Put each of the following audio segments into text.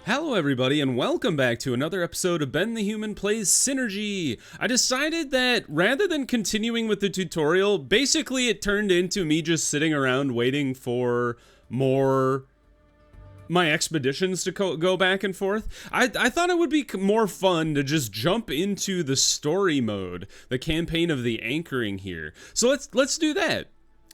Hello everybody and welcome back to another episode of Ben the Human Plays Synergy. I decided that rather than continuing with the tutorial, basically it turned into me just sitting around waiting for my expeditions to go back and forth. I thought it would be more fun to just jump into the story mode, the campaign of the anchoring here. So let's do that.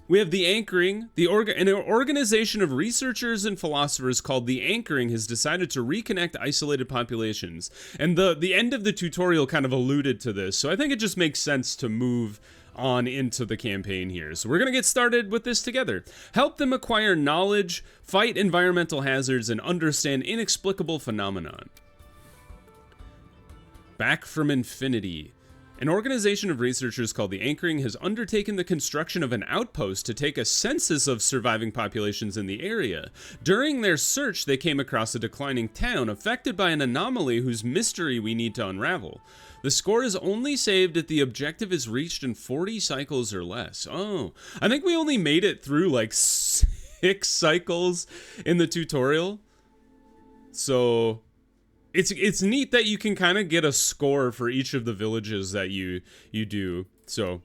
We have the anchoring. An organization of researchers and philosophers called the anchoring has decided to reconnect isolated populations. And the end of the tutorial kind of alluded to this, so I think it just makes sense to move on into the campaign here. So we're going to get started with this together. Help them acquire knowledge, fight environmental hazards, and understand inexplicable phenomenon. Back from Infinity. An organization of researchers called the Anchoring has undertaken the construction of an outpost to take a census of surviving populations in the area. During their search, they came across a declining town affected by an anomaly whose mystery we need to unravel. The score is only saved if the objective is reached in 40 cycles or less. Oh, I think we only made it through like 6 cycles in the tutorial. So It's neat that you can kind of get a score for each of the villages that you do. So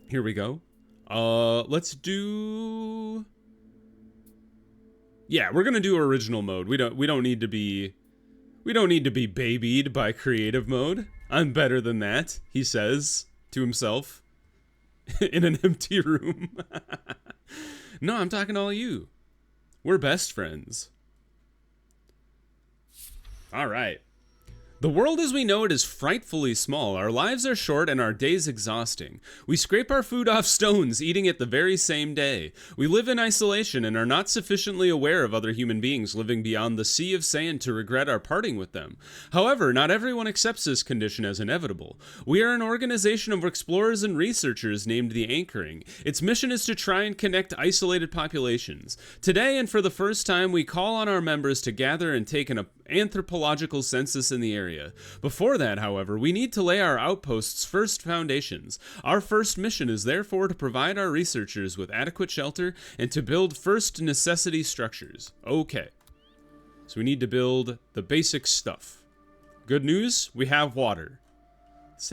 here we go. Let's do. Yeah, we're gonna do original mode. We don't need to be babied by creative mode. I'm better than that, he says to himself in an empty room. No, I'm talking to all you. We're best friends. All right. The world as we know it is frightfully small. Our lives are short and our days exhausting. We scrape our food off stones, eating it the very same day. We live in isolation and are not sufficiently aware of other human beings living beyond the sea of sand to regret our parting with them. However, not everyone accepts this condition as inevitable. We are an organization of explorers and researchers named the Anchoring. Its mission is to try and connect isolated populations. Today, and for the first time, we call on our members to gather and take an anthropological census in the area. Before that, however, we need to lay our outpost's first foundations. Our first mission is therefore to provide our researchers with adequate shelter and to build first necessity structures. Okay. So we need to build the basic stuff. Good news, we have water. Let's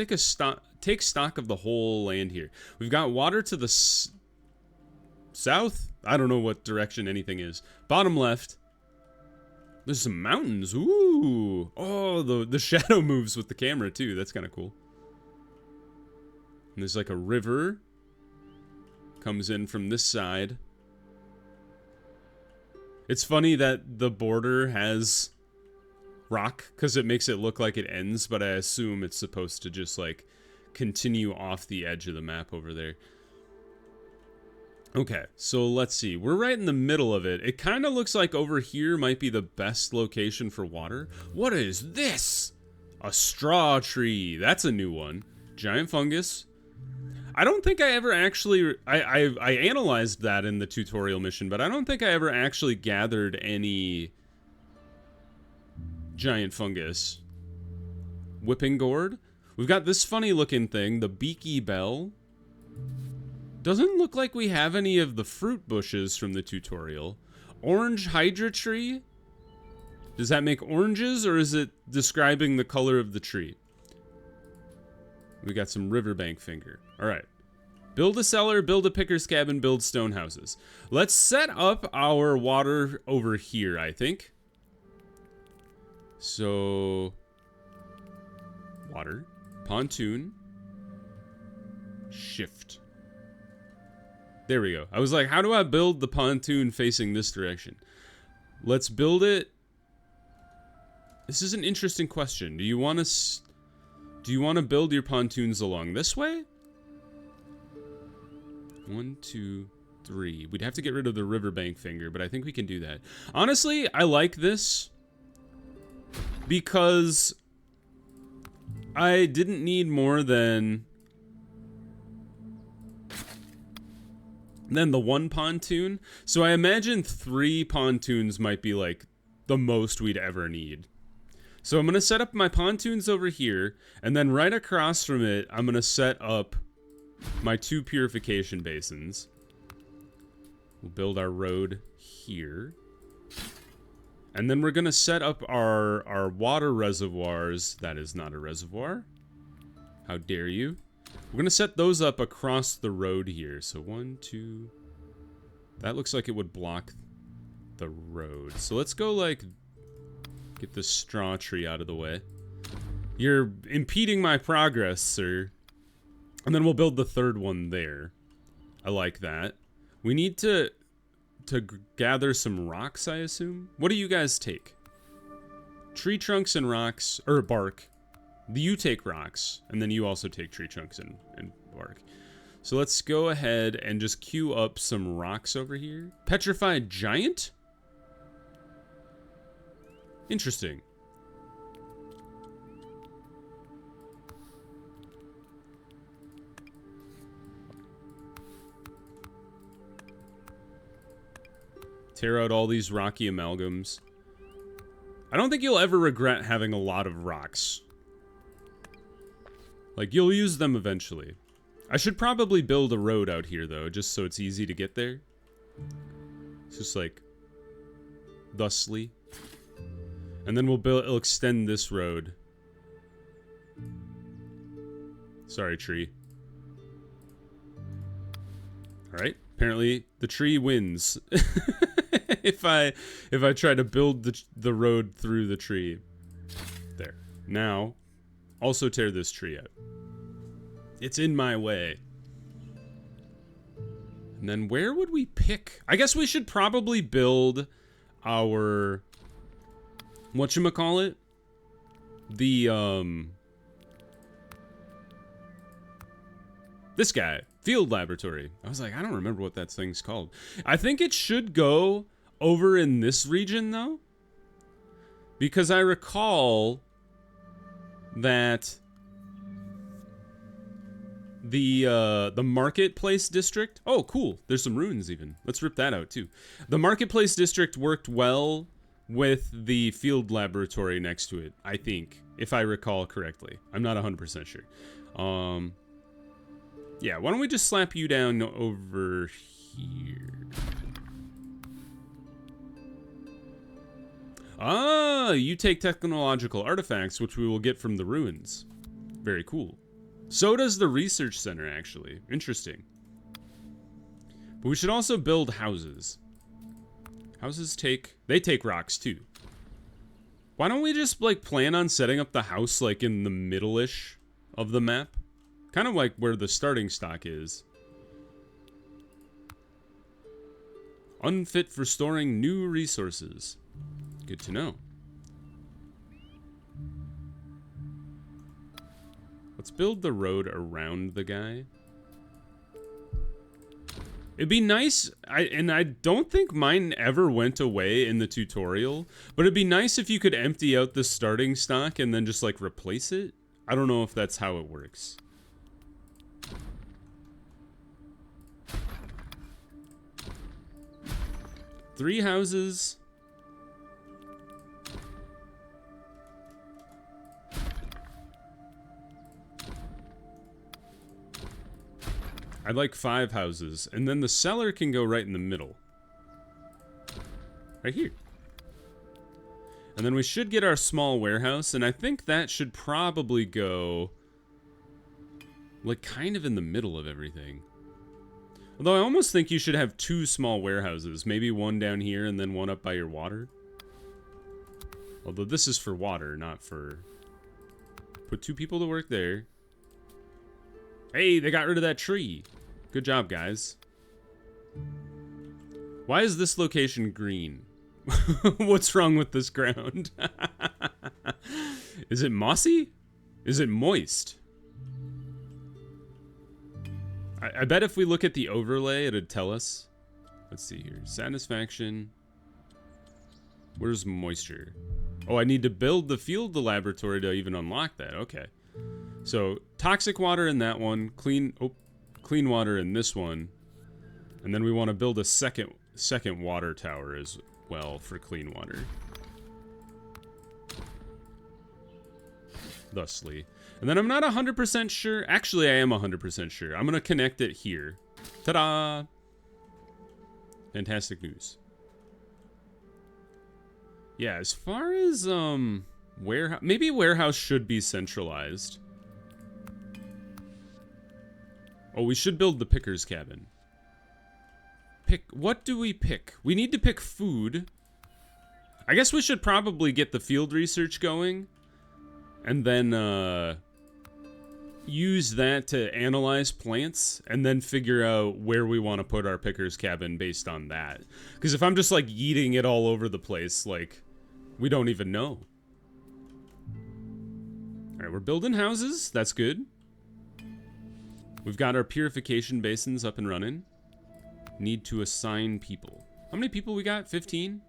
take stock of the whole land here. We've got water to the south. I don't know what direction anything is. Bottom left. There's some mountains. Ooh. Oh, the shadow moves with the camera, too. That's kind of cool. And there's like a river. Comes in from this side. It's funny that the border has rock, because it makes it look like it ends, but I assume it's supposed to just, like, continue off the edge of the map over there. Okay, so let's see. We're right in the middle of it. It kind of looks like over here might be the best location for water. What is this? A straw tree. That's a new one. Giant fungus. I don't think I ever actually... I analyzed that in the tutorial mission, but I don't think I ever actually gathered any giant fungus. Whipping gourd. We've got this funny looking thing, the beaky bell. Doesn't look like we have any of the fruit bushes from the tutorial. Orange hydra tree? Does that make oranges, or is it describing the color of the tree? We got some riverbank finger. All right. Build a cellar, build a picker's cabin, build stone houses. Let's set up our water over here, I think. So, water, pontoon, shift. There we go. I was like, how do I build the pontoon facing this direction? Let's build it. This is an interesting question. Do you want to build your pontoons along this way? 1, 2, 3. We'd have to get rid of the riverbank finger, but I think we can do that. Honestly, I like this because I didn't need more than the one pontoon. So I imagine 3 pontoons might be like the most we'd ever need. So I'm going to set up my pontoons over here, and then right across from it, I'm going to set up my 2 purification basins. We'll build our road here. And then we're going to set up our water reservoirs. That is not a reservoir. How dare you? We're going to set those up across the road here. So 1, 2... That looks like it would block the road. So let's go, like, get this straw tree out of the way. You're impeding my progress, sir. And then we'll build the third one there. I like that. We need to gather some rocks, I assume. What do you guys take? Tree trunks and rocks, or bark. You take rocks, and then you also take tree trunks and bark. So let's go ahead and just queue up some rocks over here. Petrified giant? Interesting. Tear out all these rocky amalgams. I don't think you'll ever regret having a lot of rocks. Like, you'll use them eventually. I should probably build a road out here, though, just so it's easy to get there. It's just like, thusly. And then we'll extend this road. Sorry, tree. Alright, apparently the tree wins. if I try to build the road through the tree. There. Now, also tear this tree out. It's in my way. And then where would we pick? I guess we should probably build our... whatchamacallit? The, this guy. Field laboratory. I was like, I don't remember what that thing's called. I think it should go over in this region, though. Because I recall that... The marketplace district. Oh, cool. There's some ruins even. Let's rip that out too. The marketplace district worked well with the field laboratory next to it, I think, if I recall correctly. I'm not 100% sure. Yeah, why don't we just slap you down over here? Ah, you take technological artifacts, which we will get from the ruins. Very cool. So does the research center, actually. Interesting. But we should also build houses. Houses take rocks, too. Why don't we just, like, plan on setting up the house, like, in the middle-ish of the map? Kind of like where the starting stock is. Unfit for storing new resources. Good to know. Let's build the road around the guy. It'd be nice, and I don't think mine ever went away in the tutorial, but it'd be nice if you could empty out the starting stock and then just, like, replace it. I don't know if that's how it works. Three houses. I'd like 5 houses, and then the cellar can go right in the middle. Right here. And then we should get our small warehouse, and I think that should probably go, like, kind of in the middle of everything. Although I almost think you should have 2 small warehouses. Maybe one down here and then one up by your water. Although this is for water, not for... Put 2 people to work there. Hey, they got rid of that tree. Good job, guys. Why is this location green? What's wrong with this ground? Is it mossy? Is it moist? I bet if we look at the overlay, it'd tell us. Let's see here. Satisfaction. Where's moisture? Oh, I need to build the field laboratory to even unlock that. Okay. So, toxic water in that one. Clean water in this one. And then we want to build a second water tower as well for clean water. Thusly. And then I'm not 100% sure. Actually, I am 100% sure. I'm going to connect it here. Ta-da! Fantastic news. Yeah, as far as warehouse, maybe warehouse should be centralized. Oh, we should build the picker's cabin. What do we pick? We need to pick food. I guess we should probably get the field research going and then use that to analyze plants and then figure out where we want to put our picker's cabin based on that. Because if I'm just like yeeting it all over the place, like, we don't even know. All right, we're building houses. That's good. We've got our purification basins up and running. Need to assign people. How many people we got? 15?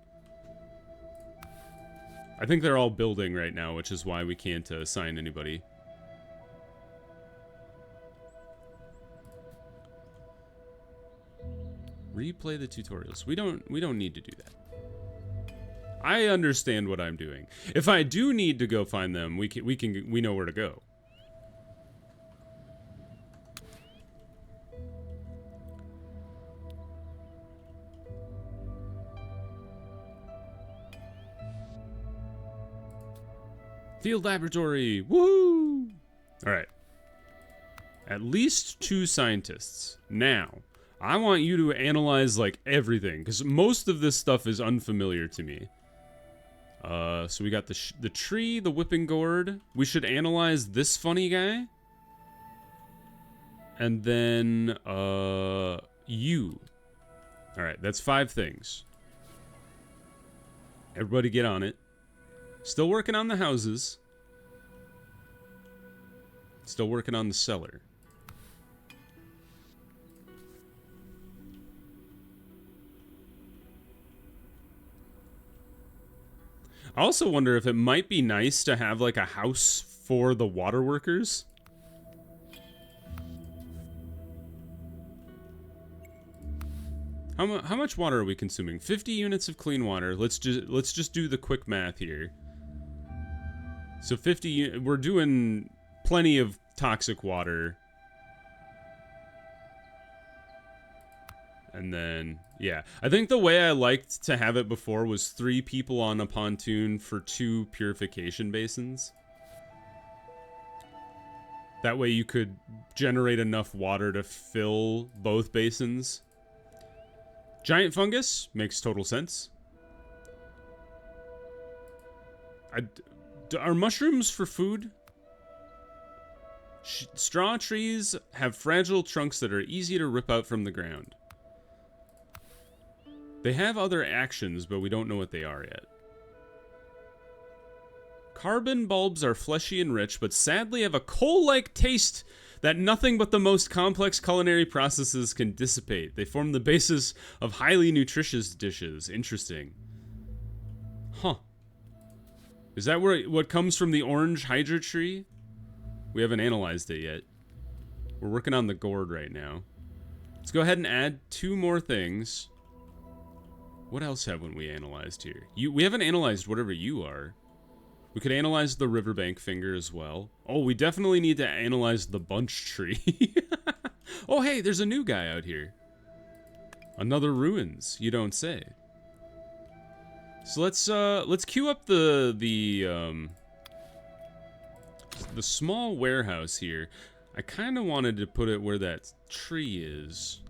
I think they're all building right now, which is why we can't assign anybody. Replay the tutorials. We don't need to do that. I understand what I'm doing. If I do need to go find them, we know where to go. Field laboratory. Woo! All right. At least 2 scientists. Now, I want you to analyze like everything because most of this stuff is unfamiliar to me. So we got the tree, the whipping gourd. We should analyze this funny guy. And then you. All right, that's 5 things. Everybody get on it. Still working on the houses. Still working on the cellar. I also wonder if it might be nice to have like a house for the water workers. How much water are we consuming? 50 units of clean water. Let's just do the quick math here. So 50, we're doing plenty of toxic water. And then, yeah. I think the way I liked to have it before was 3 people on a pontoon for 2 purification basins. That way you could generate enough water to fill both basins. Giant fungus makes total sense. Are mushrooms for food? Straw trees have fragile trunks that are easy to rip out from the ground. They have other actions, but we don't know what they are yet. Carbon bulbs are fleshy and rich, but sadly have a coal-like taste that nothing but the most complex culinary processes can dissipate. They form the basis of highly nutritious dishes. Interesting. Huh. Is that what comes from the orange hydra tree? We haven't analyzed it yet. We're working on the gourd right now. Let's go ahead and add 2 more things. What else haven't we analyzed here? We haven't analyzed whatever you are. We could analyze the riverbank finger as well. Oh, we definitely need to analyze the bunch tree. Oh, hey, there's a new guy out here. Another ruins, you don't say. So let's queue up the small warehouse here. I kind of wanted to put it where that tree is.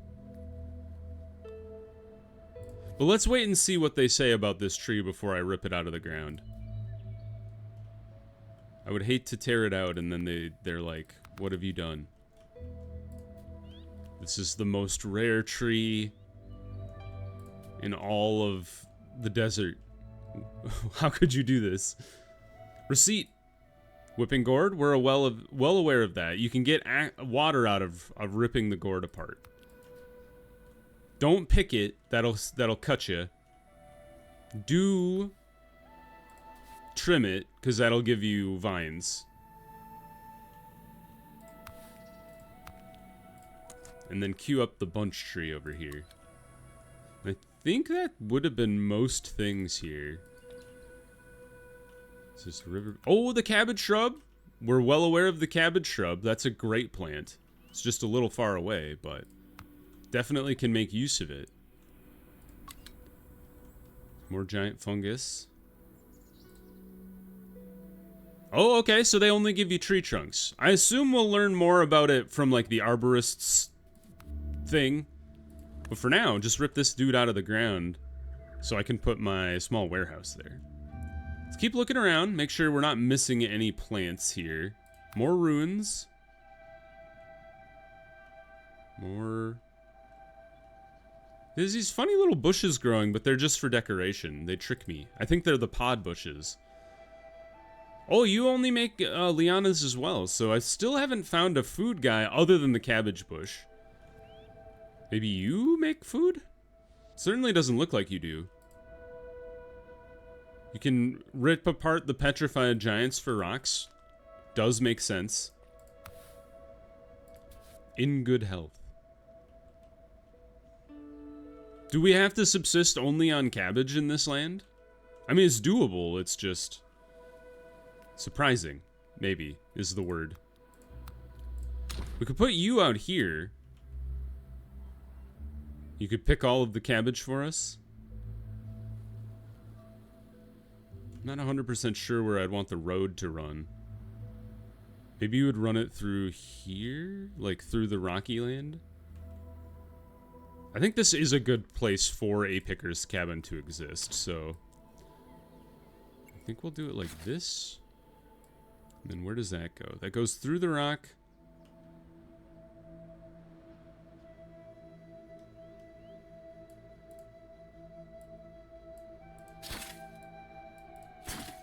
But let's wait and see what they say about this tree before I rip it out of the ground. I would hate to tear it out and then they're like, what have you done? This is the most rare tree in all of the desert. How could you do this? Receipt. Whipping gourd, we're well aware of that. You can get water out of ripping the gourd apart. Don't pick it, that'll cut you. Do trim it, because that'll give you vines. And then queue up the bunch tree over here. I think that would have been most things here. Is this river? Oh, the cabbage shrub. We're well aware of the cabbage shrub. That's a great plant. It's just a little far away, but definitely can make use of it. More giant fungus. Oh, okay, so they only give you tree trunks. I assume we'll learn more about it from, like, the arborist's thing. But for now, just rip this dude out of the ground so I can put my small warehouse there. Let's keep looking around, make sure we're not missing any plants here. More ruins. More... There's these funny little bushes growing, but they're just for decoration. They trick me. I think they're the pod bushes. Oh, you only make lianas as well, so I still haven't found a food guy other than the cabbage bush. Maybe you make food? Certainly doesn't look like you do. You can rip apart the petrified giants for rocks. Does make sense. In good health. Do we have to subsist only on cabbage in this land? I mean, it's doable, it's just... surprising, maybe, is the word. We could put you out here. You could pick all of the cabbage for us. I'm not 100% sure where I'd want the road to run. Maybe you would run it through here? Like through the rocky land? I think this is a good place for a picker's cabin to exist, so... I think we'll do it like this. And then where does that go? That goes through the rock.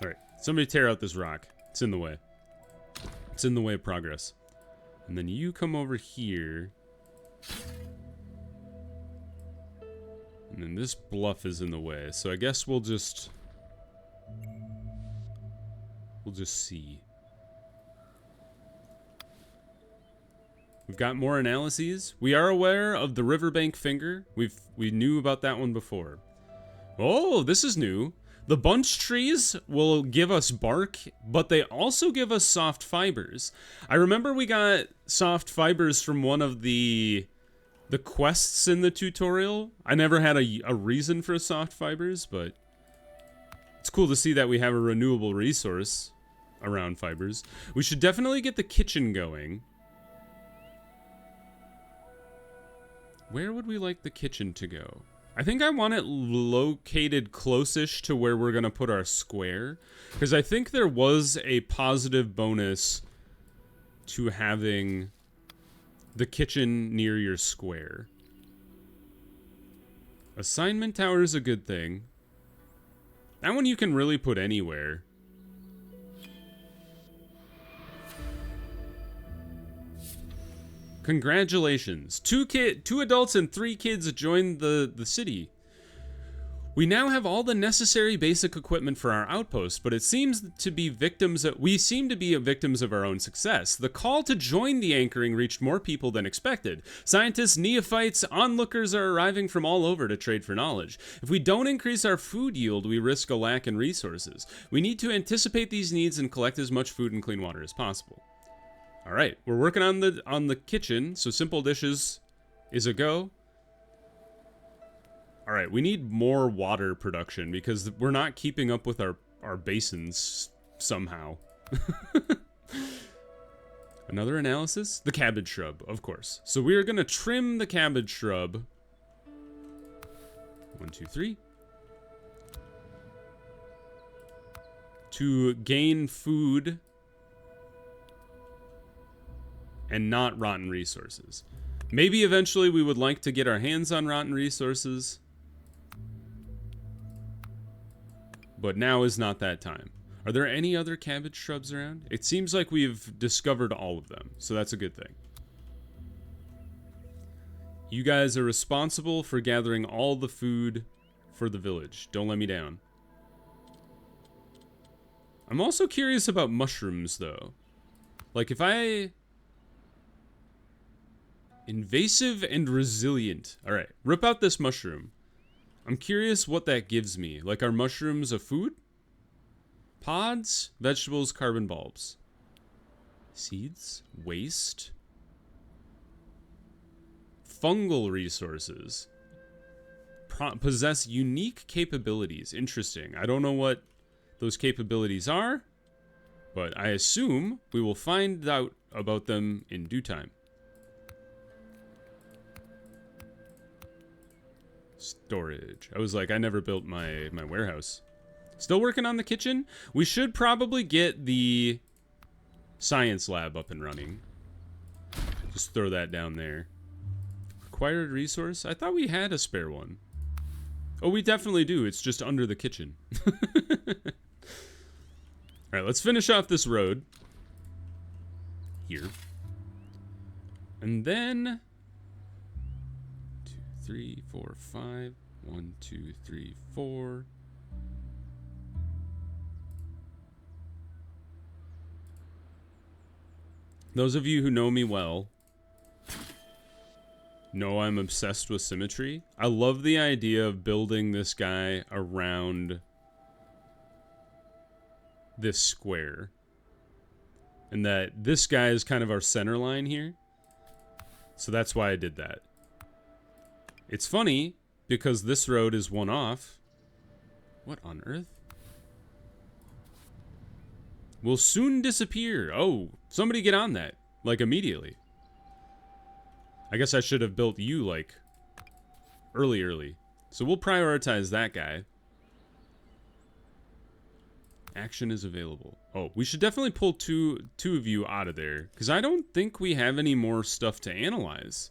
Alright, somebody tear out this rock. It's in the way. It's in the way of progress. And then you come over here. And then this bluff is in the way. So I guess we'll just see. We've got more analyses. We are aware of the riverbank finger. We knew about that one before. Oh, this is new. The bunch trees will give us bark, but they also give us soft fibers. I remember we got soft fibers from one of the quests in the tutorial. I never had a reason for soft fibers, but it's cool to see that we have a renewable resource around fibers. We should definitely get the kitchen going. Where would we like the kitchen to go? I think I want it located close-ish to where we're going to put our square. Because I think there was a positive bonus to having the kitchen near your square. Assignment tower is a good thing. That one you can really put anywhere. Congratulations. Two adults and 3 kids joined the city. We now have all the necessary basic equipment for our outpost, but it seems to be we seem to be victims of our own success. The call to join the anchoring reached more people than expected. Scientists, neophytes, onlookers are arriving from all over to trade for knowledge. If we don't increase our food yield, we risk a lack in resources. We need to anticipate these needs and collect as much food and clean water as possible. All right, we're working on the kitchen, so simple dishes is a go. All right, we need more water production because we're not keeping up with our basins somehow. Another analysis? The cabbage shrub, of course. So we are going to trim the cabbage shrub. 1, 2, 3. To gain food and not rotten resources. Maybe eventually we would like to get our hands on rotten resources. But now is not that time. Are there any other cabbage shrubs around? It seems like we've discovered all of them, so that's a good thing. You guys are responsible for gathering all the food for the village. Don't let me down. I'm also curious about mushrooms, though. Like, if I... Invasive and resilient. All right, rip out this mushroom. I'm curious what that gives me. Like, are mushrooms a food? Pods, vegetables, carbon bulbs. Seeds, waste. Fungal resources. Possess unique capabilities. Interesting. I don't know what those capabilities are. But I assume we will find out about them in due time. Storage. I was like, I never built my warehouse. Still working on the kitchen. We should probably get the science lab up and running. Just throw that down there. Required resource? I thought we had a spare one. Oh, we definitely do. It's just under the kitchen. Alright, let's finish off this road. Here. And then... 2, 3, 4, 5. 1, 2, 3, 4. Those of you who know me well know I'm obsessed with symmetry. I love the idea of building this guy around this square. And that this guy is kind of our center line here. So that's why I did that. It's funny, because this road is one off. What on earth? Will soon disappear. Oh, somebody get on that. Like, immediately. I guess I should have built you, like, early. So we'll prioritize that guy. Action is available. Oh, we should definitely pull two of you out of there, because I don't think we have any more stuff to analyze.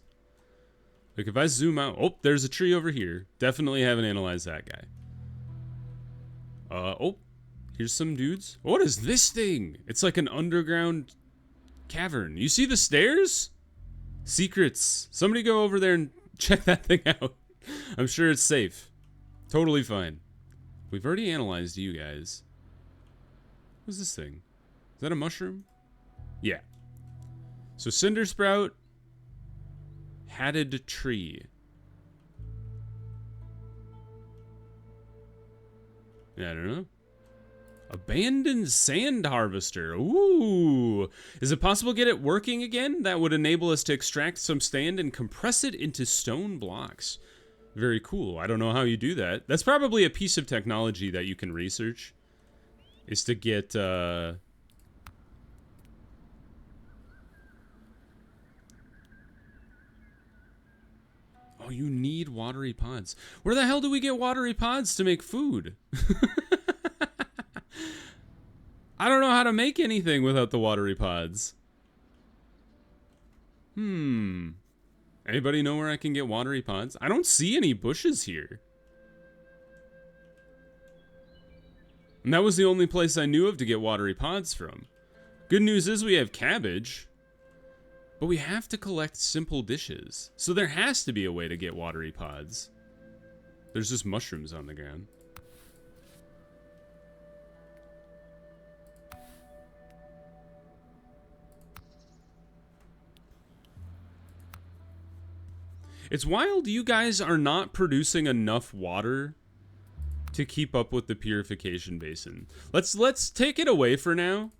Like, if I zoom out... Oh, there's a tree over here. Definitely haven't analyzed that guy. Oh, here's some dudes. What is this thing? It's like an underground cavern. You see the stairs? Secrets. Somebody go over there and check that thing out. I'm sure it's safe. Totally fine. We've already analyzed you guys. What's this thing? Is that a mushroom? Yeah. So cinder sprout, hatted tree. Yeah, I don't know. Abandoned sand harvester. Ooh. Is it possible to get it working again? That would enable us to extract some sand and compress it into stone blocks. Very cool. I don't know how you do that. That's probably a piece of technology that you can research. Is to get, Oh, you need watery pods. Where the hell do we get watery pods to make food? I don't know how to make anything without the watery pods. Anybody know where I can get watery pods? I don't see any bushes here. And that was the only place I knew of to get watery pods from. Good news is we have cabbage. But we have to collect simple dishes. So there has to be a way to get watery pods. There's just mushrooms on the ground. It's wild you guys are not producing enough water to keep up with the purification basin. Let's take it away for now.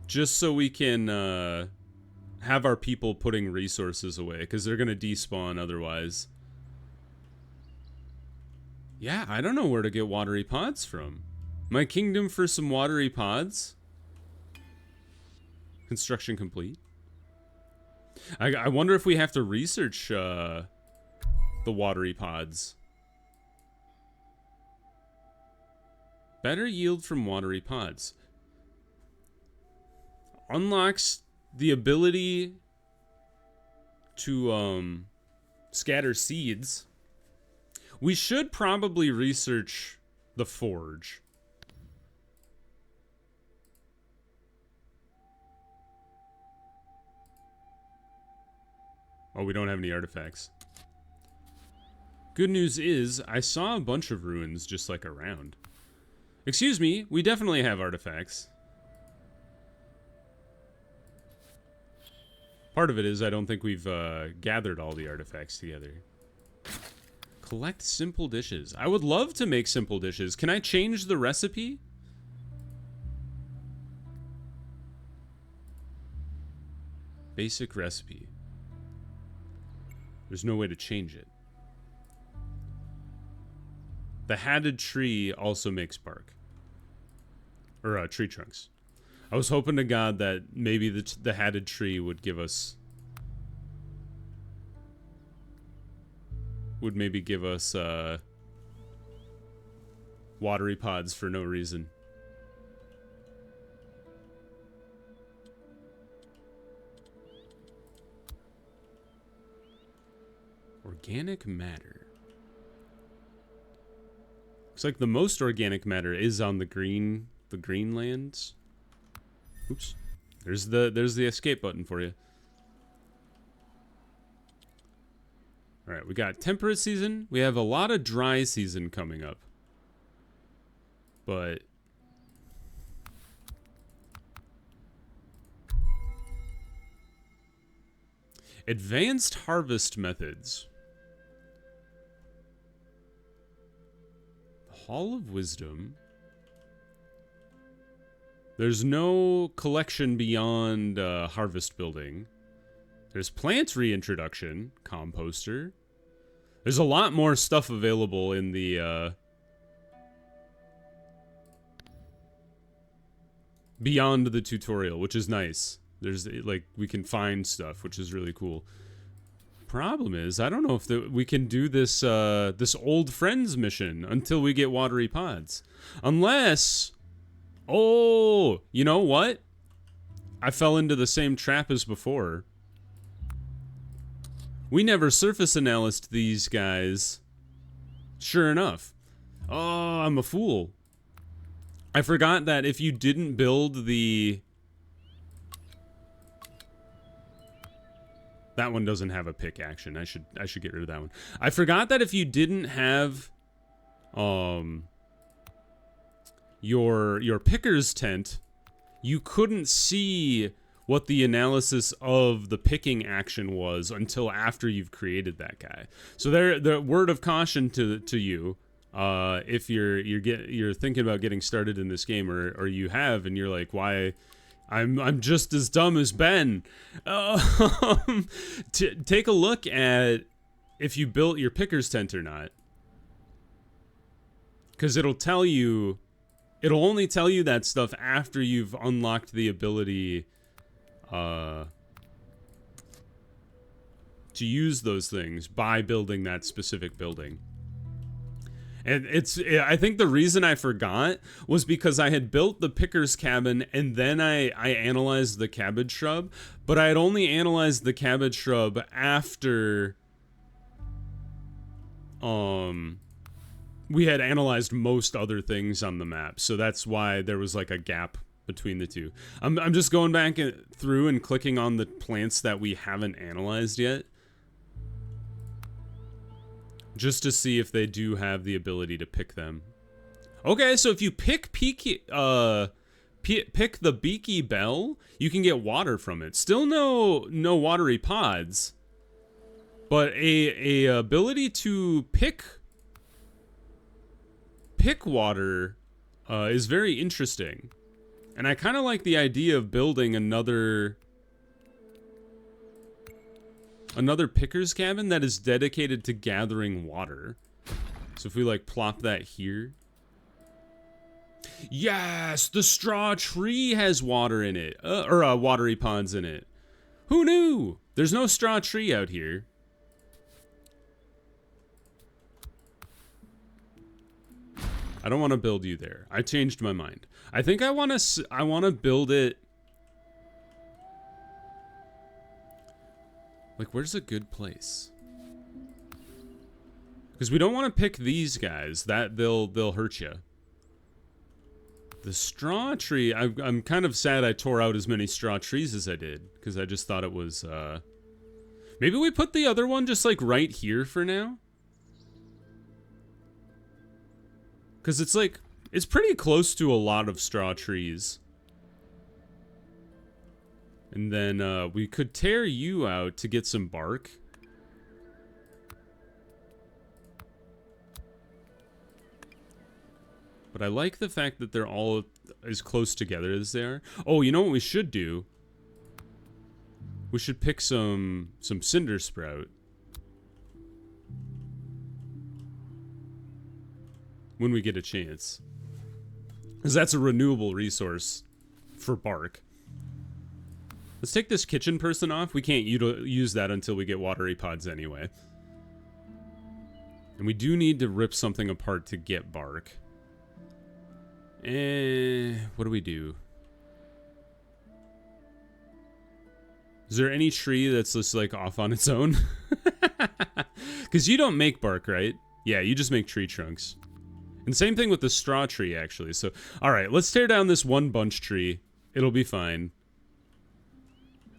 Just so we can have our people putting resources away, because they're going to despawn otherwise. Yeah, I don't know where to get watery pods from. My kingdom for some watery pods. Construction complete. I wonder if we have to research the watery pods. Better yield from watery pods. Unlocks the ability to scatter seeds. We should probably research the forge. Oh, we don't have any artifacts. Good news is, I saw a bunch of ruins just like around. Excuse me, we definitely have artifacts. Part of it is I don't think we've gathered all the artifacts together. Collect simple dishes. I would love to make simple dishes. Can I change the recipe? Basic recipe. There's no way to change it. The hatted tree also makes bark. Or tree trunks. I was hoping to God that maybe the hatted tree would give us... Would maybe give us, watery pods for no reason. Organic matter. Looks like the most organic matter is on the Greenlands. Oops. There's the escape button for you. All right, we got temperate season. We have a lot of dry season coming up. But advanced harvest methods. Hall of Wisdom. There's no collection beyond harvest building. There's plant reintroduction, composter. There's a lot more stuff available in the beyond the tutorial, which is nice. There's like we can find stuff, which is really cool. Problem is, I don't know if we can do this this old friends mission until we get watery pods. Unless, oh, you know what? I fell into the same trap as before. We never surface analysed these guys. Sure enough. Oh, I'm a fool. I forgot that if you didn't build the... That one doesn't have a pick action. I should get rid of that one. I forgot that if you didn't have your picker's tent, you couldn't see what the analysis of the picking action was until after you've created that guy. So the word of caution to you, if you're thinking about getting started in this game, or you have and you're like, why? I'm just as dumb as Ben. Take a look at if you built your picker's tent or not, because it'll tell you. It'll only tell you that stuff after you've unlocked the ability to use those things by building that specific building. And I think the reason I forgot was because I had built the picker's cabin and then I analyzed the cabbage shrub, but I had only analyzed the cabbage shrub after we had analyzed most other things on the map. So that's why there was like a gap between the two. I'm just going back through and clicking on the plants that we haven't analyzed yet, just to see if they do have the ability to pick them. Okay, so if you pick the beaky bell, you can get water from it. Still no watery pods, but a ability to pick water is very interesting. And I kind of like the idea of building another picker's cabin that is dedicated to gathering water. So if we like plop that here. Yes, the straw tree has water in it, or watery ponds in it. Who knew? There's no straw tree out here. I don't want to build you there. I changed my mind. I think I want to build it. Like, where's a good place? Because we don't want to pick these guys. That they'll hurt you. The straw tree. I'm kind of sad I tore out as many straw trees as I did, because I just thought it was. Maybe we put the other one just like right here for now. Because it's pretty close to a lot of straw trees. And then we could tear you out to get some bark. But I like the fact that they're all as close together as they are. Oh, you know what we should do? We should pick some cinder sprout. When we get a chance. because that's a renewable resource for bark. Let's take this kitchen person off. We can't use that until we get watery pods anyway. And we do need to rip something apart to get bark. What do we do? Is there any tree that's just like off on its own? Because you don't make bark, right? Yeah, you just make tree trunks. And same thing with the straw tree, actually. So, all right, let's tear down this one bunch tree. It'll be fine.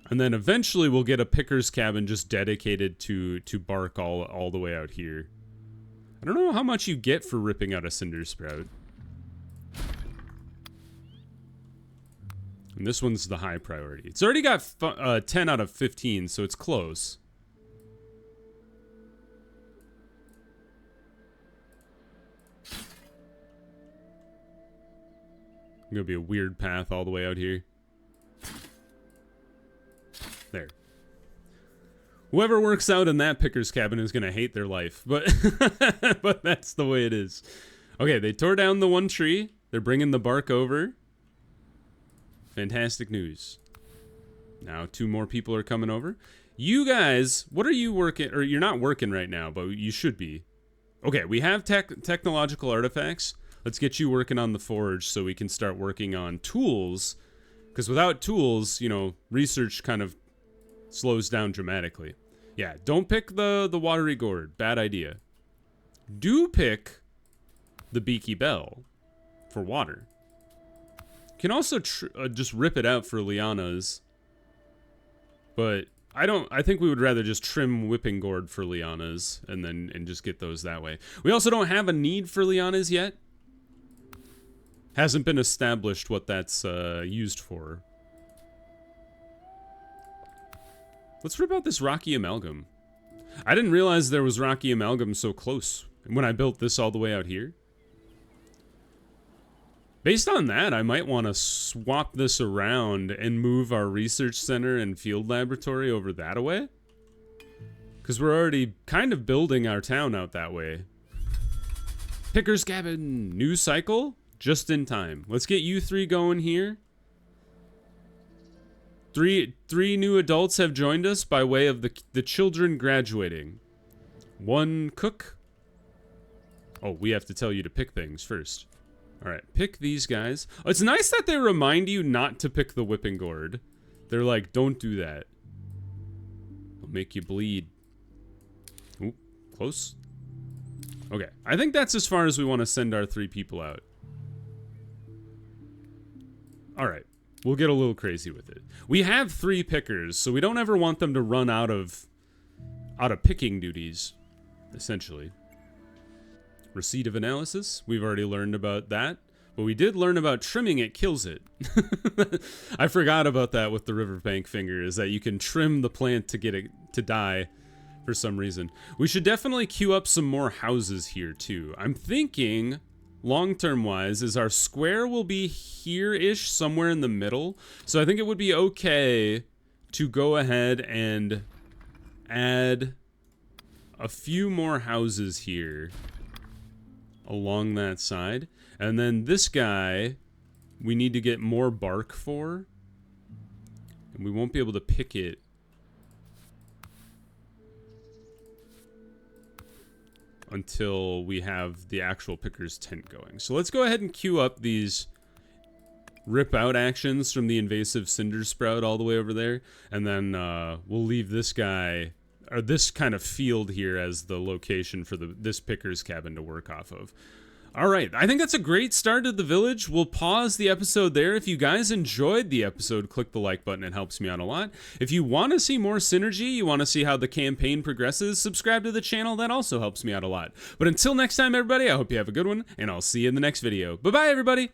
And then eventually we'll get a picker's cabin just dedicated to bark all the way out here. I don't know how much you get for ripping out a cinder sprout. And this one's the high priority. It's already got 10 out of 15, so it's close. Gonna be a weird path all the way out here. There. Whoever works out in that picker's cabin is gonna hate their life, but but that's the way it is. Okay, they tore down the one tree. They're bringing the bark over. Fantastic news. Now 2 more people are coming over. You guys, what are you working? Or you're not working right now, but you should be. Okay, we have technological artifacts. Let's get you working on the forge so we can start working on tools. Because without tools, you know, research kind of slows down dramatically. Yeah, don't pick the watery gourd. Bad idea. Do pick the beaky bell for water. You can also just rip it out for lianas. But I think we would rather just trim whipping gourd for lianas and just get those that way. We also don't have a need for lianas yet. Hasn't been established what that's used for. Let's rip out this rocky amalgam. I didn't realize there was rocky amalgam so close when I built this all the way out here. Based on that, I might want to swap this around and move our research center and field laboratory over that way. Because we're already kind of building our town out that way. Picker's cabin, new cycle, just in time. Let's get you 3 going here. Three new adults have joined us by way of the children graduating. 1 cook. Oh, we have to tell you to pick things first. All right, pick these guys. Oh, it's nice that they remind you not to pick the whipping gourd. They're like, don't do that. It'll make you bleed. Oop, close. Okay, I think that's as far as we want to send our 3 people out. All right, we'll get a little crazy with it. We have 3 pickers, so we don't ever want them to run out of picking duties, essentially. Receipt of analysis, we've already learned about that, but we did learn about trimming it kills it. I forgot about that with the riverbank finger, is that you can trim the plant to get it to die for some reason. We should definitely queue up some more houses here too. I'm thinking, long-term wise, is our square will be here-ish, somewhere in the middle. So I think it would be okay to go ahead and add a few more houses here along that side. And then this guy, we need to get more bark for. And we won't be able to pick it until we have the actual picker's tent going. So let's go ahead and queue up these rip out actions from the invasive cinder sprout all the way over there. And then we'll leave this guy, or this kind of field here, as the location for this picker's cabin to work off of. All right, I think that's a great start to the village. We'll pause the episode there. If you guys enjoyed the episode, click the like button. It helps me out a lot. If you want to see more synergy, you want to see how the campaign progresses, subscribe to the channel. That also helps me out a lot. But until next time, everybody, I hope you have a good one, and I'll see you in the next video. Bye-bye, everybody.